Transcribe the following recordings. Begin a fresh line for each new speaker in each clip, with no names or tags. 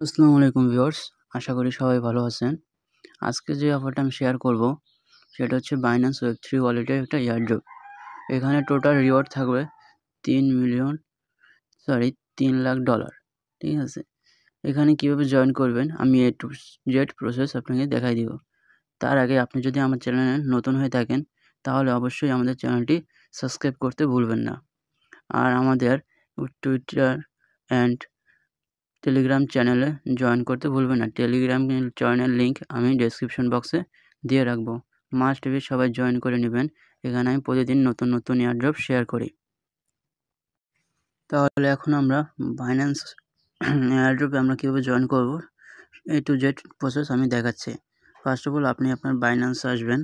আসসালামু আলাইকুম ভিউয়ার্স, আশা করি সবাই ভালো আছেন। আজকে যে অফারটা আমি শেয়ার করব সেটা হচ্ছে Binance Web3 ওয়ালেটের একটা এয়ারড্রপ। এখানে টোটাল রিওয়ার্ড থাকবে 3 লাখ ডলার। ঠিক আছে, এখানে কিভাবে জয়েন করবেন আমি A to Z প্রসেস আপনাকে দেখাই দিব। তার আগে আপনি যদি আমার চ্যানেলে নতুন হয়ে থাকেন তাহলে অবশ্যই আমাদের চ্যানেলটি সাবস্ক্রাইব করতে ভুলবেন না। আর আমাদের টুইটার অ্যান্ড টেলিগ্রাম চ্যানেলে জয়েন করতে ভুলবেন না। টেলিগ্রাম জয়েনের লিঙ্ক আমি ডেসক্রিপশন বক্সে দিয়ে রাখবো। মাস্ট বি সবাই জয়েন করে নেবেন। এখানে আমি প্রতিদিন নতুন এয়ারড্রপ শেয়ার করি। তাহলে এখন আমরা বাইন্যান্স এয়ারড্রপে আমরা কীভাবে জয়েন করব A to Z প্রসেস আমি দেখাচ্ছি। ফার্স্ট অফ অল আপনি আপনার বাইন্যান্সে আসবেন।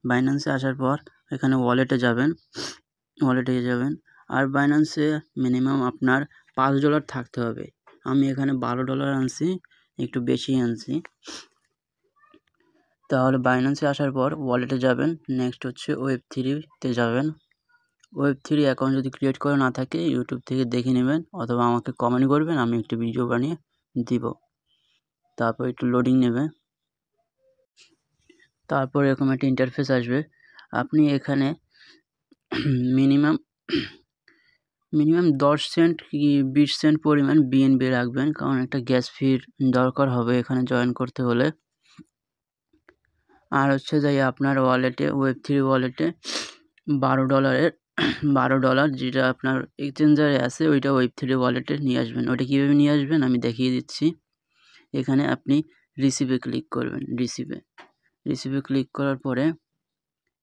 বাইন্যান্সে আসার পর এখানে ওয়ালেটে যাবেন। আর বাইন্যান্সে মিনিমাম আপনার $5 থাকতে হবে। আমি এখানে $12 আনছি, একটু বেশি আনছি। তাহলে বাইন্যান্সে আসার পর ওয়ালেটে যাবেন। নেক্সট হচ্ছে Web3-তে যাবেন। Web3 অ্যাকাউন্ট যদি ক্রিয়েট করা না থাকে ইউটিউব থেকে দেখে নেবেন অথবা আমাকে কমেন্ট করবেন, আমি একটি ভিডিও বানিয়ে দিব। তারপর একটু লোডিং নেবে। তারপর এরকম একটা ইন্টারফেস আসবে। আপনি এখানে মিনিমাম 10 সেন্ট কি 20 সেন্ট পরিমাণ বিএনবি রাখবেন, কারণ একটা গ্যাস ফির দরকার হবে এখানে জয়েন করতে হলে। আর হচ্ছে যাই আপনার ওয়ালেটে Web3 ওয়ালেটে $12 যেটা আপনার এক্সচেঞ্জারে আছে ওইটা Web3 ওয়ালেটে নিয়ে আসবেন। ওটা কীভাবে নিয়ে আসবেন আমি দেখিয়ে দিচ্ছি। এখানে আপনি রিসিভে ক্লিক করবেন। রিসিভে ক্লিক করার পরে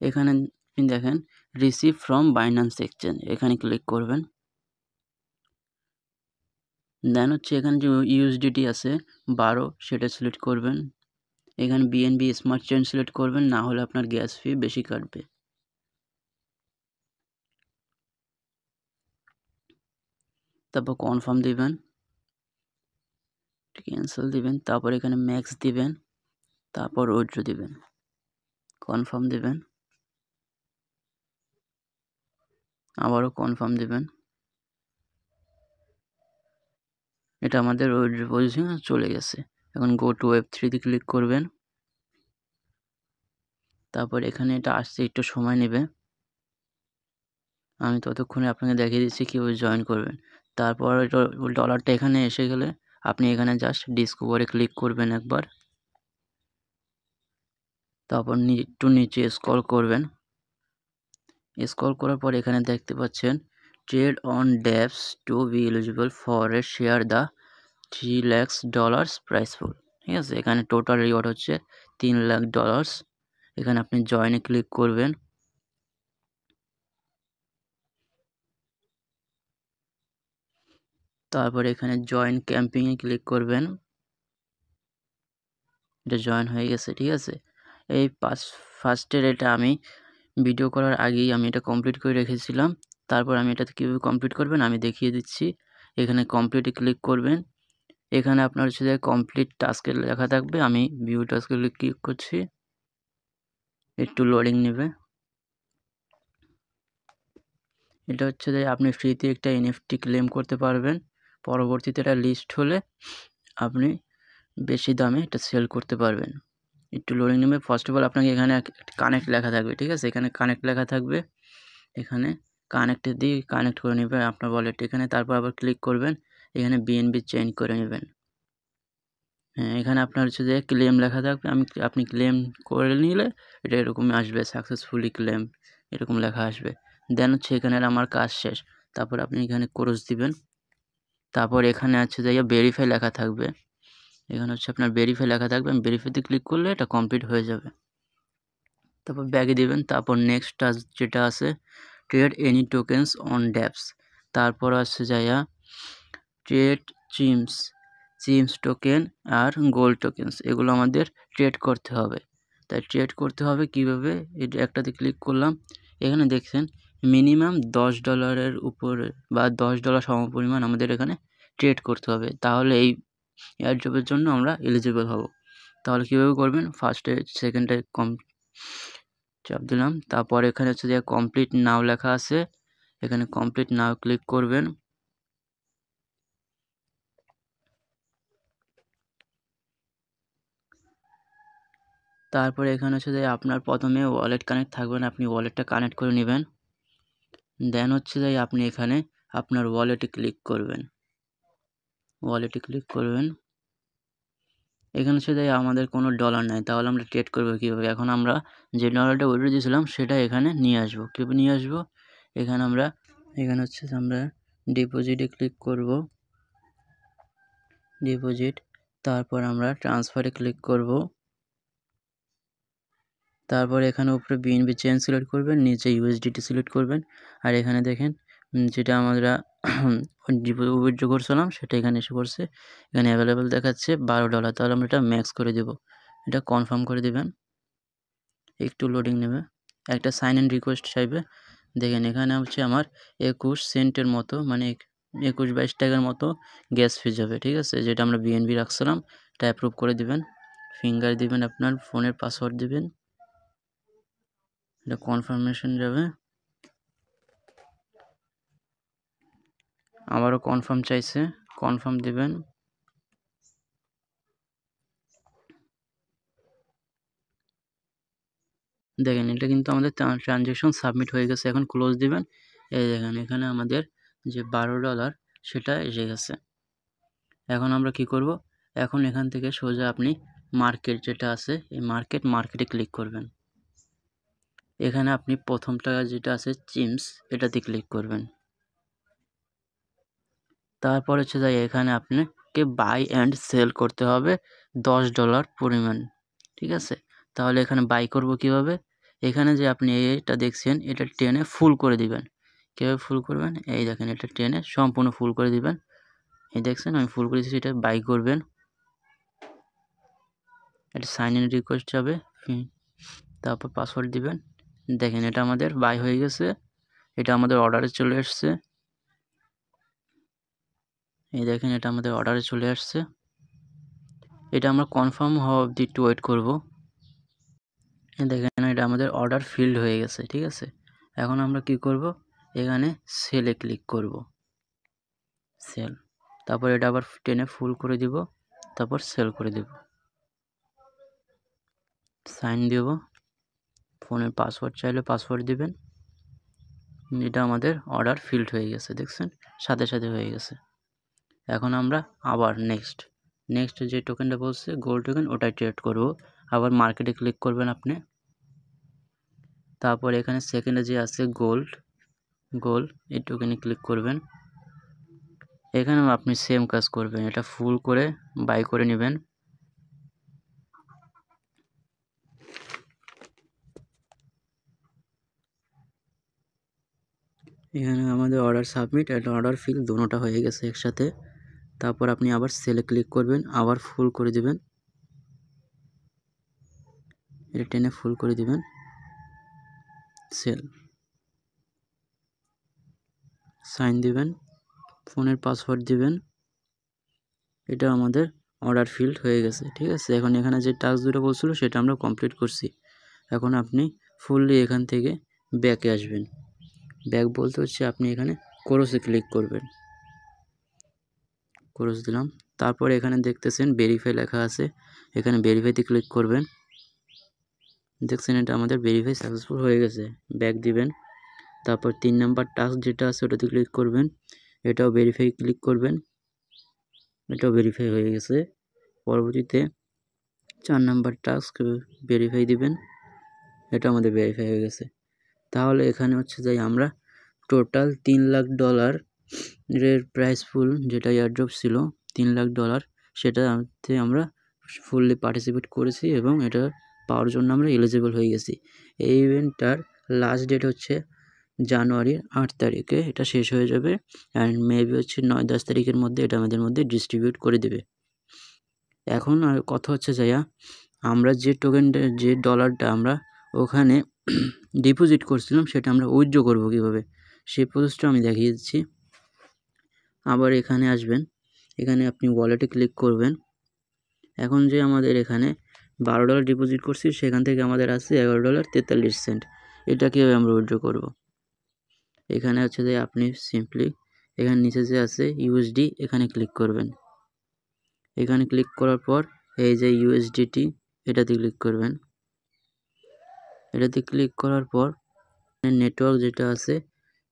এখানে আপনি দেখেন রিসিভ ফ্রম বাইন্যান্স এক্সচেঞ্জ, এখানে ক্লিক করবেন। দেন হচ্ছে এখানে যে ইউএসডিটি আছে 12 সেটা সিলেক্ট করবেন। এখানে বিএনবি স্মার্ট চেইন সিলেক্ট করবেন, না হলে আপনার গ্যাস ফি বেশি কাটবে। তারপর কনফার্ম দিবেন, ক্যান্সেল দিবেন, তারপর এখানে ম্যাক্স দিবেন, তারপর উইথড্র দিবেন, কনফার্ম দিবেন, আবারও কনফার্ম দিবেন। এটা আমাদের উইথড্র পজিশনে চলে গেছে। এখন গো টু Web3-তে ক্লিক করবেন। তারপর এখানে এটা আসতে একটু সময় নেবে, আমি ততক্ষণে আপনাকে দেখিয়ে দিচ্ছি কীভাবে জয়েন করবেন। তারপর ডলারটা এখানে এসে গেলে আপনি এখানে জাস্ট ডিসকভারে ক্লিক করবেন একবার। তারপর একটু নিচে স্ক্রল করবেন। স্ক্রল করার পর এখানে দেখতে পাচ্ছেন trade on dapps to be eligible for a share the $3 lakh price pool. ঠিক আছে, এখানে টোটাল রিওয়ার্ড হচ্ছে $3 লাখ। এখানে আপনি জয়েনে ক্লিক করবেন। তারপর এখানে জয়েন ক্যাম্পিংয়ে ক্লিক করবেন। এটা জয়েন হয়ে গেছে। ঠিক আছে, এই ফার্স্টের এটা আমি ভিডিও করার আগেই আমি এটা কমপ্লিট করে রেখেছিলাম। তারপর আমি এটাতে কীভাবে কমপ্লিট করবেন আমি দেখিয়ে দিচ্ছি। এখানে কমপ্লিটে ক্লিক করবেন। এখানে আপনার হচ্ছে যে কমপ্লিট টাস্কের লেখা থাকবে, আমি ভিউ টাস্কে ক্লিক করছি, একটু লোডিং নেবে। এটা হচ্ছে যে আপনি ফ্রিতে একটা এনএফটি ক্লেম করতে পারবেন। পরবর্তীতে এটা লিস্ট হলে আপনি বেশি দামে এটা সেল করতে পারবেন। একটু লোডিং নেবে। ফার্স্ট অফ অল আপনাকে এখানে কানেক্ট লেখা থাকবে। ঠিক আছে, এখানে কানেক্ট লেখা থাকবে, এখানে কানেক্টে দিয়ে কানেক্ট করে নেবেন আপনার ওয়ালেট। এখানে তারপর আবার ক্লিক করবেন, এখানে বিএনবি চেঞ্জ করে নেবেন। হ্যাঁ, এখানে আপনার হচ্ছে যে ক্লেম লেখা থাকবে, আপনি ক্লেম করে নিলে এটা এরকমই আসবে, সাকসেসফুলি ক্লেম এরকম লেখা আসবে। দেন হচ্ছে এখানে আমার কাজ শেষ। তারপর আপনি এখানে ক্রস দিবেন। তারপর এখানে আছে যে ভেরিফাই লেখা থাকবে, এখানে হচ্ছে আপনার ভেরিফাই লেখা থাকবে, ভেরিফাইতে ক্লিক করলে এটা কমপ্লিট হয়ে যাবে। তারপর ব্যাগে দিবেন। তারপর নেক্সট যেটা আছে ট্রেড এনি টোকেন্স অন ড্যাপস। তারপর আছে যাইয়া ট্রেড চিমস টোকেন আর গোল্ড টোকেন্স, এগুলো আমাদের ট্রেড করতে হবে। তাই ট্রেড করতে হবে কীভাবে, এটা একটাতে ক্লিক করলাম। এখানে দেখছেন মিনিমাম $10 উপরে বা $10 সমপরিমাণ আমাদের এখানে ট্রেড করতে হবে, তাহলে এই এয়ারড্রপের জন্য আমরা এলিজিবল হব। তাহলে কীভাবে করবেন, ফার্স্টে সেকেন্ডে চাপ দিলাম। তারপর এখানে হচ্ছে যে কমপ্লিট নাও লেখা আছে, এখানে কমপ্লিট নাও ক্লিক করবেন। তারপরে এখানে হচ্ছে যে আপনার প্রথমে ওয়ালেট কানেক্ট থাকবে না, আপনি ওয়ালেটটা কানেক্ট করে নেবেন। দেন হচ্ছে যে আপনি এখানে আপনার ওয়ালেটে ক্লিক করবেন। এখানে হচ্ছে যে আমাদের কোনো ডলার নাই, তাহলে আমরা ট্রেড করবো কীভাবে? এখন আমরা যে ডলারটা উইথড্র দিয়েছিলাম সেটা এখানে নিয়ে আসবো। কীভাবে নিয়ে আসবো? এখানে হচ্ছে যে আমরা ডিপোজিটে ক্লিক করব, ডিপোজিট, তারপর আমরা ট্রান্সফারে ক্লিক করব, তারপর এখানে উপরে বিএনবি চেইন সিলেক্ট করবেন, নিচে ইউএসডিটি সিলেক্ট করবেন, আর এখানে দেখেন যেটা আমরা উইথড্র করছিলাম সেটা এখানে এসে পড়ছে। এখানে অ্যাভেলেবেল দেখাচ্ছে $12, তাহলে আমরা এটা ম্যাক্স করে দেব। এটা কনফার্ম করে দেবেন, একটু লোডিং নেবে, একটা সাইন ইন রিকোয়েস্ট চাইবে। দেখেন এখানে হচ্ছে আমার 21 সেন্টের মতো, মানে 21-22 টাকার মতো গ্যাস ফি যাবে, ঠিক আছে? যেটা আমরা বিএনবি রাখছিলাম এটা অ্যাপ্রুভ করে দিবেন, ফিঙ্গার দিবেন, আপনার ফোনের পাসওয়ার্ড দিবেন, এটা কনফার্মেশন যাবে, আবারও কনফার্ম চাইছে, কনফার্ম দিবেন। দেখেন এটা কিন্তু আমাদের ট্রানজ্যাকশন সাবমিট হয়ে গেছে, এখন ক্লোজ দিবেন। এই দেখেন এখানে আমাদের যে $12 সেটা এসে গেছে। এখন আমরা কি করব? এখন এখান থেকে সোজা আপনি মার্কেট যেটা আছে এই মার্কেটে ক্লিক করবেন। এখানে আপনি প্রথমটা যেটা আছে চিমস এটাতে ক্লিক করবেন। তারপর হচ্ছে যাই এখানে আপনাকে বাই অ্যান্ড সেল করতে হবে $10 পরিমাণ, ঠিক আছে? তাহলে এখানে বাই করব কিভাবে? এখানে যে আপনি এটা দেখছেন এটা টেনে ফুল করে দিবেন। কীভাবে ফুল করবেন? এই দেখেন এটা টেনে সম্পূর্ণ ফুল করে দিবেন। এই দেখছেন আমি ফুল করে দিয়েছি, এটা বাই করবেন। এটা সাইন ইন রিকোয়েস্ট যাবে, তারপর পাসওয়ার্ড দিবেন। দেখেন এটা আমাদের বাই হয়ে গেছে, এটা আমাদের অর্ডারে চলে আসছে। এই দেখেন এটা আমাদের অর্ডারে চলে আসছে। এটা আমরা কনফার্ম হওয়া অবধি একটু ওয়েট করব। দেখেন এটা আমাদের অর্ডার ফিল্ড হয়ে গেছে, ঠিক আছে? এখন আমরা কি করব? এখানে সেলে ক্লিক করব, সেল, তারপর এটা আবার টেনে ফুল করে দিব, তারপর সেল করে দেব, সাইন দেব, ফোনের পাসওয়ার্ড চাইলে পাসওয়ার্ড দিবেন। এটা আমাদের অর্ডার ফিল্ড হয়ে গেছে, দেখছেন সাথে সাথে হয়ে গেছে। এখন আমরা আবার নেক্সট যে টোকেনটা বলছে গোল্ড টোকেন ওটাই ট্রেড করব। আবার মার্কেটে ক্লিক করবেন আপনি, তারপর এখানে সেকেন্ডে যে আছে গোল্ড এই টোকেনে ক্লিক করবেন। এখানে আপনি সেম কাজ করবেন, এটা ফুল করে বাই করে নেবেন। এখানে আমাদের অর্ডার সাবমিট আর অর্ডার ফিল দুটোটা হয়ে গেছে একসাথে। তারপর আপনি আবার সেলে ক্লিক করবেন, আবার ফুল করে দিবেন, এটা টেনে ফুল করে দিবেন, সেল, সাইন দিবেন, ফোনের পাসওয়ার্ড দিবেন। এটা আমাদের অর্ডার ফিল্ড হয়ে গেছে, ঠিক আছে? এখন এখানে যে টাস্ক দুটো বলছিল সেটা আমরা কমপ্লিট করছি। এখন আপনি ফুললি এখান থেকে ব্যাকে আসবেন। ব্যাক বলতে হচ্ছে আপনি এখানে ক্রসে ক্লিক করবেন, ক্রস দিলাম। তারপর এখানে দেখতেছেন ভেরিফাই লেখা আছে, এখানে ভেরিফাইতে ক্লিক করবেন। দেখছেন এটা আমাদের ভেরিফাই সাকসেসফুল হয়ে গেছে, ব্যাক দিবেন। তারপর 3 নাম্বার টাস্ক যেটা আছে ওটাতে ক্লিক করবেন, এটাও ভেরিফাই ক্লিক করবেন, এটাও ভেরিফাই হয়ে গেছে। পরবর্তীতে 4 নাম্বার টাস্ক ভেরিফাই দিবেন, এটা আমাদের ভেরিফাই হয়ে গেছে। তাহলে এখানে হচ্ছে যাই আমরা টোটাল $3 লাখ এর প্রাইস ফুল যেটা এয়ারড্রপ ছিল $3 লাখ, সেটাতে আমরা ফুললি পার্টিসিপেট করেছি এবং এটা পাওয়ার জন্য আমরা এলিজিবল হয়ে গেছি। এই ইভেন্টটার লাস্ট ডেট হচ্ছে জানুয়ারির 8 তারিখে এটা শেষ হয়ে যাবে, অ্যান্ড মেবি হচ্ছে 9-10 তারিখের মধ্যে এটা আমাদের মধ্যে ডিস্ট্রিবিউট করে দেবে। এখন আর কথা হচ্ছে যাইয়া আমরা যে টোকেনটা যে ডলারটা আমরা ওখানে ডিপোজিট করছিলাম সেটা আমরা উইথড্র করব কীভাবে সেই প্রসেসটা আমি দেখিয়ে দিচ্ছি। আবার এখানে আসবেন, এখানে আপনি ওয়ালেটে ক্লিক করবেন। এখন যে আমাদের এখানে $12 ডিপোজিট করছি সেখান থেকে আমাদের আছে $11.43। এটা কীভাবে আমরা উইথড্র করব? এখানে হচ্ছে যে আপনি সিম্পলি এখানে নিচে যে আছে ইউএসডি এখানে ক্লিক করবেন। এখানে ক্লিক করার পর এই যে ইউএসডিটি এটাতে ক্লিক করবেন। এটাতে ক্লিক করার পর নেটওয়ার্ক যেটা আছে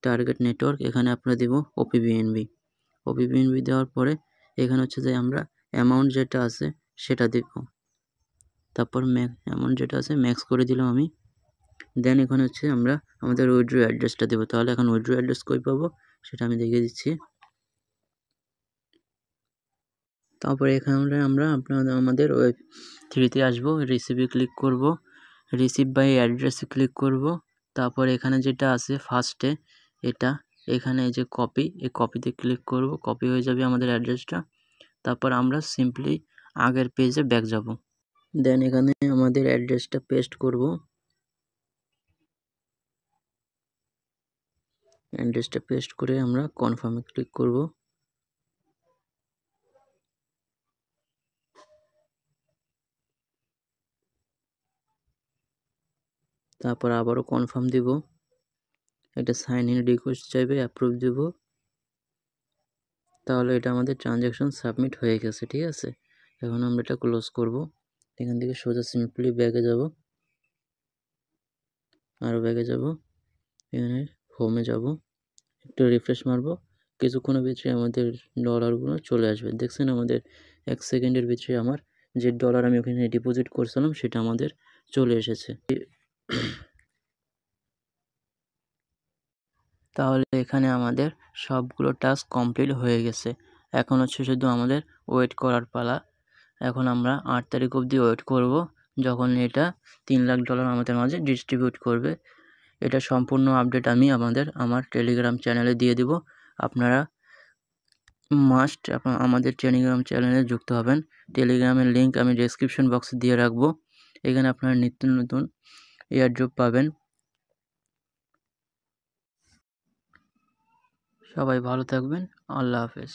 টার্গেট নেটওয়ার্ক, এখানে আপনারা দেব ওপিবিএনবি। ওপিবিএনবি দেওয়ার পরে এখানে হচ্ছে যে আমরা অ্যামাউন্ট যেটা আছে সেটা দেব। তারপর অ্যামাউন্ট যেটা আছে ম্যাক্স করে দিলাম আমি। দেন এখানে হচ্ছে আমরা আমাদের উইথড্র অ্যাড্রেসটা দেবো। তাহলে এখন উইথড্র অ্যাড্রেস কই পাবো সেটা আমি দেখিয়ে দিচ্ছি। তারপরে এখানে আমরা আমাদের ওয়েব 3-তে আসবো, রিসিভে ক্লিক করব, রিসিভ বাই অ্যাড্রেসে ক্লিক করব। তারপর এখানে যেটা আছে ফার্স্টে এটা, এখানে এই যে কপি, এই কপিতে ক্লিক করব, কপি হয়ে যাবে আমাদের অ্যাড্রেসটা। তারপর আমরা সিম্পলি আগের পেজে ব্যাক যাব। দেন এখানে আমাদের অ্যাড্রেসটা পেস্ট করব, অ্যাড্রেসটা পেস্ট করে আমরা কনফার্মে ক্লিক করব। তারপর আবারও কনফার্ম দিব, এটা সাইন ইন রিকোয়েস্ট চাইবে, অ্যাপ্রুভ দেব। তাহলে এটা আমাদের ট্রানজ্যাকশন সাবমিট হয়ে গেছে, ঠিক আছে। এখন আমরা এটা ক্লোজ করব। এখান থেকে সোজা সিম্পলি ব্যাগে যাব, আরও ব্যাগে যাব, এখানে হোমে যাব, একটু রিফ্রেশ মারব, কিছুক্ষণের ভিতরে আমাদের ডলারগুলো চলে আসবে। দেখছেন আমাদের 1 সেকেন্ডের ভিতরে আমার যে ডলার আমি ওখানে ডিপোজিট করছিলাম সেটা আমাদের চলে এসেছে। তাহলে এখানে আমাদের সবগুলো টাস্ক কমপ্লিট হয়ে গেছে। এখন হচ্ছে শুধু আমাদের ওয়েট করার পালা। এখন আমরা 8 তারিখ অবধি ওয়েট করব, যখন এটা $3 লাখ আমাদের মাঝে ডিস্ট্রিবিউট করবে। এটা সম্পূর্ণ আপডেট আমি আমার টেলিগ্রাম চ্যানেলে দিয়ে দিব। আপনারা মাস্ট আমাদের টেলিগ্রাম চ্যানেলে যুক্ত হবেন। টেলিগ্রামের লিঙ্ক আমি ডেসক্রিপশন বক্সে দিয়ে রাখবো। এখানে আপনারা নিত্য নতুন এয়ারড্রপ পাবেন। সবাই ভালো থাকবেন। আল্লাহ হাফেজ।